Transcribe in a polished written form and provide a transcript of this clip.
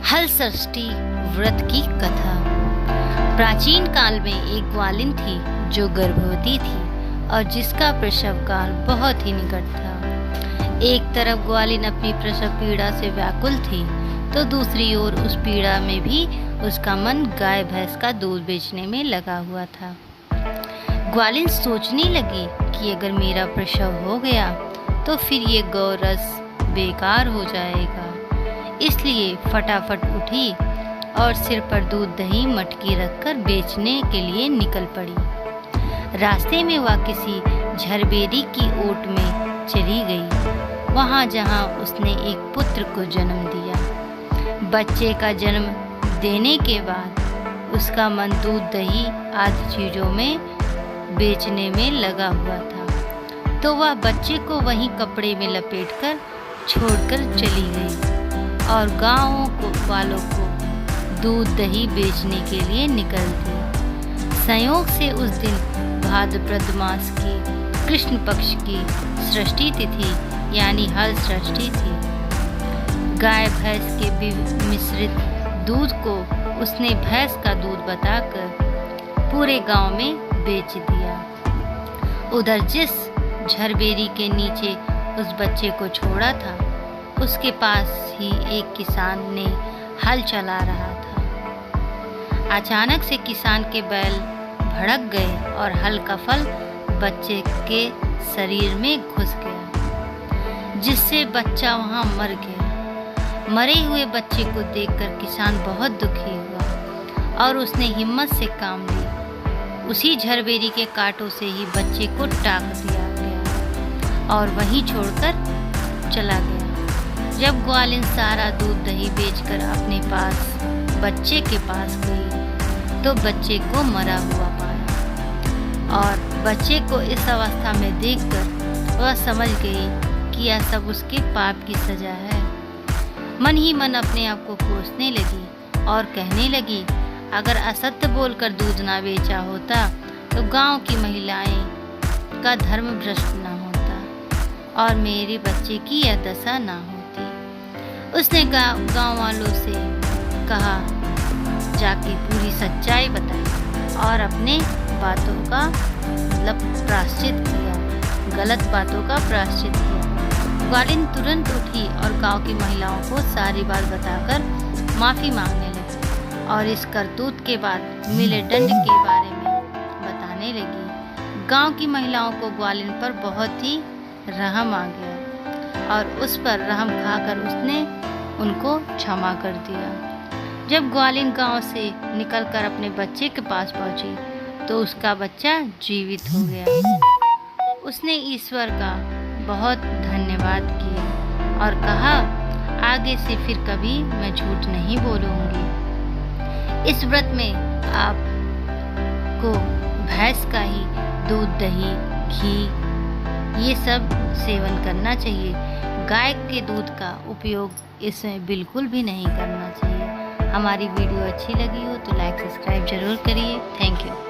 हल षष्ठी व्रत की कथा। प्राचीन काल में एक ग्वालिन थी जो गर्भवती थी और जिसका प्रसव काल बहुत ही निकट था। एक तरफ ग्वालिन अपनी प्रसव पीड़ा से व्याकुल थी तो दूसरी ओर उस पीड़ा में भी उसका मन गाय भैंस का दूध बेचने में लगा हुआ था। ग्वालिन सोचने लगी कि अगर मेरा प्रसव हो गया तो फिर ये गौरस बेकार हो जाएगा। इसलिए फटाफट उठी और सिर पर दूध दही मटकी रखकर बेचने के लिए निकल पड़ी। रास्ते में वह किसी झरबेरी की ओट में चली गई, वहाँ जहाँ उसने एक पुत्र को जन्म दिया। बच्चे का जन्म देने के बाद उसका मन दूध दही आदि चीज़ों में बेचने में लगा हुआ था, तो वह बच्चे को वहीं कपड़े में लपेटकर छोड़कर चली गई और गाँव वालों को दूध दही बेचने के लिए निकल दी। संयोग से उस दिन भाद्रपद मास की कृष्ण पक्ष की षष्ठी तिथि यानी हल षष्ठी थी। गाय भैंस के मिश्रित दूध को उसने भैंस का दूध बताकर पूरे गांव में बेच दिया। उधर जिस झरबेरी के नीचे उस बच्चे को छोड़ा था उसके पास ही एक किसान ने हल चला रहा था। अचानक से किसान के बैल भड़क गए और हल का फल बच्चे के शरीर में घुस गया, जिससे बच्चा वहां मर गया। मरे हुए बच्चे को देखकर किसान बहुत दुखी हुआ और उसने हिम्मत से काम ली। उसी झरबेरी के कांटों से ही बच्चे को टाक दिया गया और वहीं छोड़कर चला गया। जब ग्वालिन सारा दूध दही बेचकर अपने पास बच्चे के पास गई तो बच्चे को मरा हुआ पाया और बच्चे को इस अवस्था में देखकर वह समझ गई कि यह सब उसके पाप की सजा है। मन ही मन अपने आप को कोसने लगी और कहने लगी, अगर असत्य बोलकर दूध ना बेचा होता तो गांव की महिलाएं का धर्म भ्रष्ट ना होता और मेरे बच्चे की यह दशा ना होती। उसने गांव वालों से कहा, जाके पूरी सच्चाई बताई और अपने बातों का प्रायश्चित किया, गलत बातों का प्रायश्चित किया। ग्वालिन तुरंत उठी और गांव की महिलाओं को सारी बात बताकर माफ़ी मांगने लगी और इस करतूत के बाद मिले दंड के बारे में बताने लगी। गांव की महिलाओं को ग्वालिन पर बहुत ही रहम आ गया और उस पर रहम खाकर उसने उनको क्षमा कर दिया। जब ग्वालिन गांव से निकलकर अपने बच्चे के पास पहुंची तो उसका बच्चा जीवित हो गया। उसने ईश्वर का बहुत धन्यवाद किया और कहा, आगे से फिर कभी मैं झूठ नहीं बोलूँगी। इस व्रत में आपको भैंस का ही दूध दही घी ये सब सेवन करना चाहिए। गाय के दूध का उपयोग इसमें बिल्कुल भी नहीं करना चाहिए। हमारी वीडियो अच्छी लगी हो तो लाइक सब्सक्राइब जरूर करिए। Thank you.